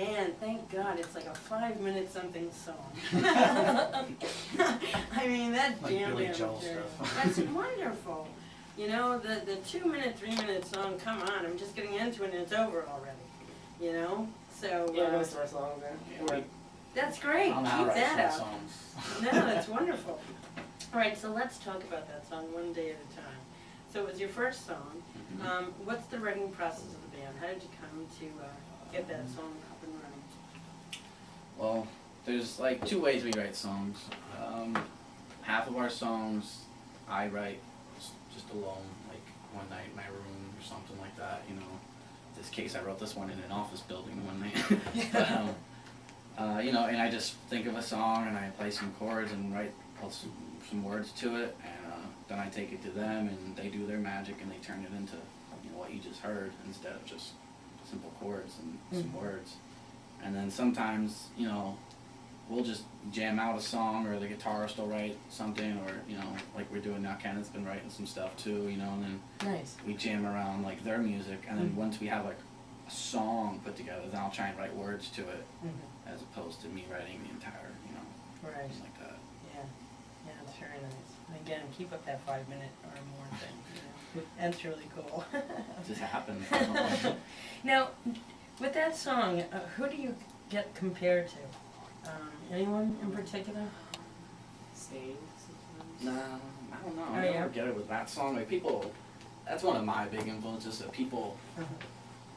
And thank God it's like a 5-minute something song. I mean, that Like jam Billy band Joel material. stuff. That's wonderful. You know, the 2-minute, 3-minute song, come on, I'm just getting into it and it's over already. You know? So Yeah, most of our songs are. that's great. I don't know Keep how to write that slow up. songs. No, that's wonderful. All right, so let's talk about that song one day at a time. So it was your first song. What's the writing process of the band? How did you come to get that song up and running? Well, there's like 2 ways we write songs. Half of our songs I write just alone, like one night in my room or something like that, you know. In this case, I wrote this one in an office building one night. But, you know, and I just think of a song and I play some chords and write some words to it, and then I take it to them and they do their magic and they turn it into, you know, what you just heard instead of just simple chords and some words. And then sometimes, you know, we'll just jam out a song, or the guitarist will write something, or, you know, like we're doing now, Kenneth's been writing some stuff too, you know, and then Nice. we jam around like their music, and then once we have like a song put together, then I'll try and write words to it, as opposed to me writing the entire, you know, Right. thing like that. Yeah. Yeah, it's very nice. And again, keep up that 5-minute or more thing. You know? That's really cool. It just happens. Now, with that song, who do you get compared to? Anyone in particular? Sing sometimes. No, I don't know. Oh, I yeah? never get it with that song. Like people, that's one of my big influences. That people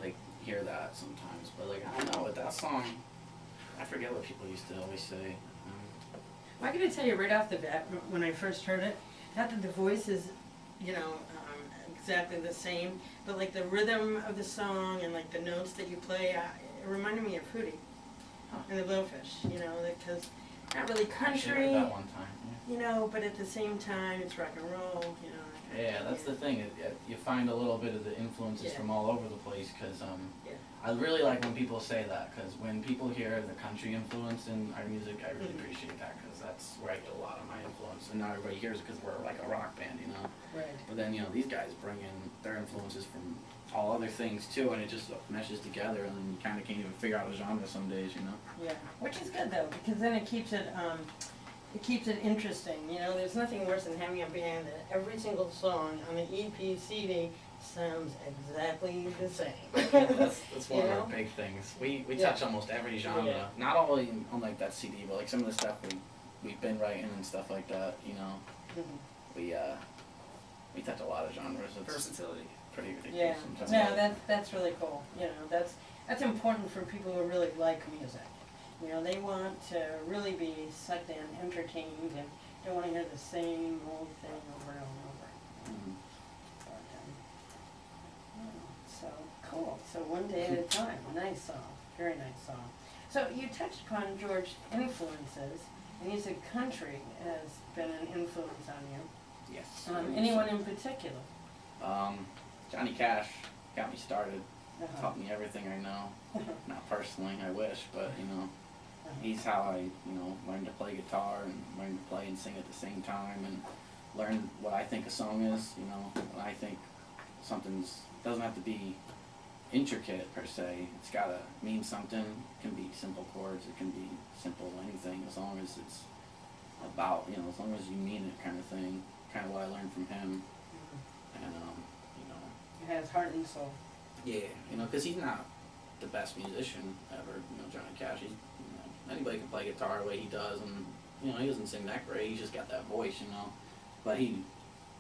like hear that sometimes, but like I don't know with that song. I forget what people used to always say. I gotta tell you right off the bat, when I first heard it, not that the voice is, you know, exactly the same, but like the rhythm of the song and like the notes that you play, it reminded me of Hootie and the Blowfish, you know, because not really I actually country, heard that one time. you know, but at the same time it's rock and roll, you know. Yeah, that's the thing. You find a little bit of the influences Yeah. from all over the place, because Yeah. I really like when people say that, because when people hear the country influence in our music, I really appreciate that, because that's where I get a lot of my influence. And not everybody hears it because we're like a rock band, you know. Right. But then, you know, these guys bring in their influences from all other things too, and it just meshes together, and then you kind of can't even figure out a genre some days, you know. Yeah, which is good though, because then it keeps it interesting, you know, there's nothing worse than having a band that every single song on the EP, CD sounds exactly the same. That's one You of our know? big things. We Yeah. touch almost every genre, Yeah. not only on like that CD, but like some of the stuff we've been writing and stuff like that, you know. We touch a lot of genres. It's Versatility. pretty ridiculous Yeah, sometimes. no, that's really cool, you know, that's important for people who really like music. You know, they want to really be sucked in, entertained, and don't want to hear the same old thing over and over. Mhm. So cool. So one day at a time. Nice song. Very nice song. So you touched upon George's influences, and you said country has been an influence on you. Yes. Anyone in particular? Johnny Cash got me started. Uh-huh. Taught me everything I know. Not personally, I wish, but you know, he's how I, you know, learned to play guitar and learned to play and sing at the same time, and learned what I think a song is. You know, when I think something's doesn't have to be intricate per se. It's gotta mean something. It can be simple chords. It can be simple anything, as long as it's about, you know, as long as you mean it, kind of thing. Kind of what I learned from him, and you know. It has heart and soul. Yeah, you know, because he's not the best musician ever. You know, Johnny Cash. He's, you know, anybody can play guitar the way he does, and you know, he doesn't sing that great. He's just got that voice, you know. But he,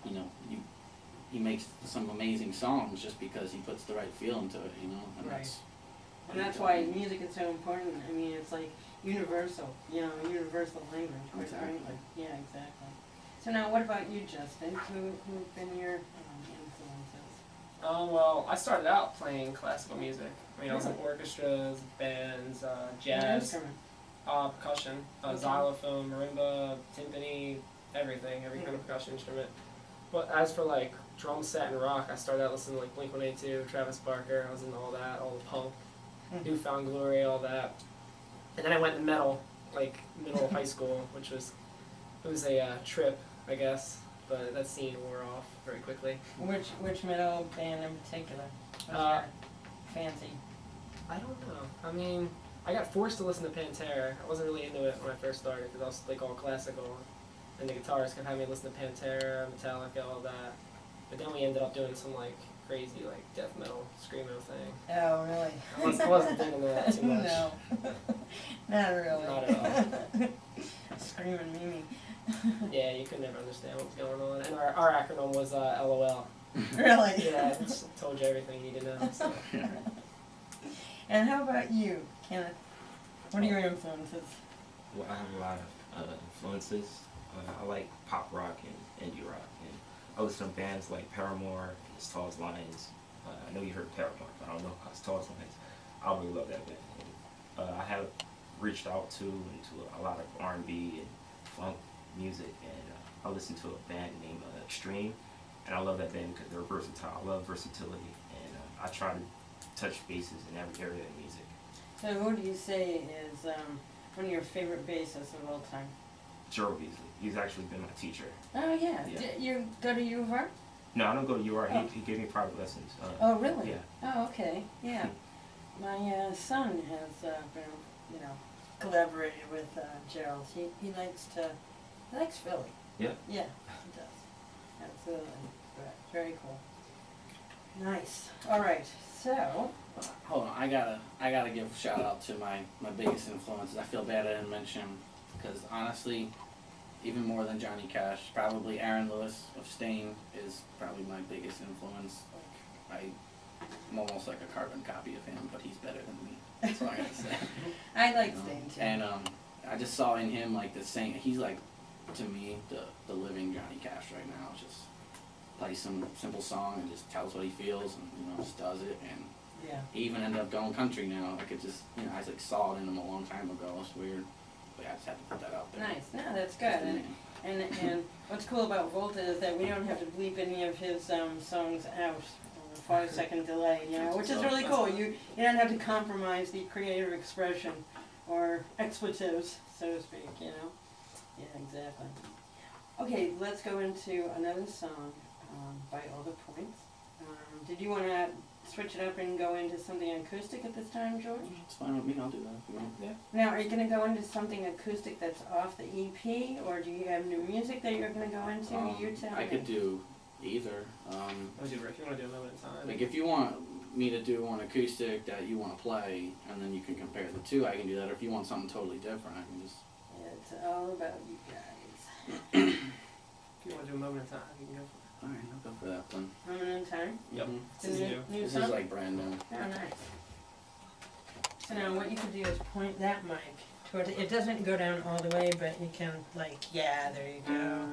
you know, he makes some amazing songs just because he puts the right feel into it, you know. And Right. that's And that's why music is so important. I mean, it's like universal, you know, universal language, quite Exactly. frankly. Yeah, exactly. So now, what about you, Justin? Who've been your influences? Well, I started out playing classical music. I mean, I was in Really? orchestras, bands, What jazz, instrument? percussion, Okay. xylophone, marimba, timpani, everything, every kind of percussion instrument. But as for like drum set and rock, I started out listening to like Blink-182, Travis Barker. I was into all that, all the punk, Newfound Glory, all that. And then I went to metal, like middle of high school, which was a trip, I guess. But that scene wore off very quickly. Which metal band in particular was Uh, your fancy? I don't know. I mean, I got forced to listen to Pantera. I wasn't really into it when I first started because I was like all classical, and the guitarist kept having me listen to Pantera, Metallica, all that. But then we ended up doing some like crazy like death metal screamo thing. Oh, really? I wasn't thinking that too much. No, not really. Not at all. Screaming Mimi. Yeah, you could never understand what was going on. And our acronym was LOL. Really? Yeah, it just told you everything you need to know. So. And how about you, Kenneth? What are your influences? Well, I have a lot of influences. I like pop rock and indie rock, and I listen to bands like Paramore, As Tall as Lions. I know you heard Paramore, but I don't know As Tall as Lions. I really love that band. And, I have reached out into a lot of R&B and funk music, and I listen to a band named Extreme, and I love that band because they're versatile. I love versatility, and I try to touch bases in every area of music. So who do you say is one of your favorite bassists of all time? Gerald Beasley. He's actually been my teacher. Oh, yeah. Yeah. You go to U of R? No, I don't go to UR. Oh. He gave me private lessons. Oh, really? Yeah. Oh, okay. Yeah. My son has been, collaborated with Gerald. He likes Philly. Yeah. Yeah, he does. Absolutely. But very cool. Nice. All right. So, Hold on, I gotta give a shout out to my biggest influences. I feel bad I didn't mention, because honestly, even more than Johnny Cash, probably Aaron Lewis of Stain is probably my biggest influence. Like, I'm almost like a carbon copy of him, but he's better than me. That's all I gotta say. I like Stain too. And I just saw in him like the same. He's like, to me, the living Johnny Cash right now. Just plays some simple song and just tells what he feels and just does it. And Yeah. he even ended up going country now. I could just I like saw it in him a long time ago. It's weird, but I just had to put that out there. Nice. No, that's good. And what's cool about Volta is that we don't have to bleep any of his songs out. 5-second delay, which is really cool. You don't have to compromise the creative expression or expletives, so to speak. Yeah, exactly. Okay, let's go into another song by All the Points. Did you want to switch it up and go into something acoustic at this time, George? It's fine with me. I'll do that if you want. Yeah. Now, are you going to go into something acoustic that's off the EP, or do you have new music that you're going to go into? You tell me. I could do either. If you want to do a moment of time. Like if you want me to do one acoustic that you want to play, and then you can compare the two, I can do that. Or if you want something totally different, I can just. It's all about you guys. If you want to do a moment of time, you can go for it. Alright, I'll go for that then. Moment in time. Yep. Mhm. This is new. New This song? is like brand new. Oh, nice. So now what you can do is point that mic towards it. It doesn't go down all the way, but you can there you go.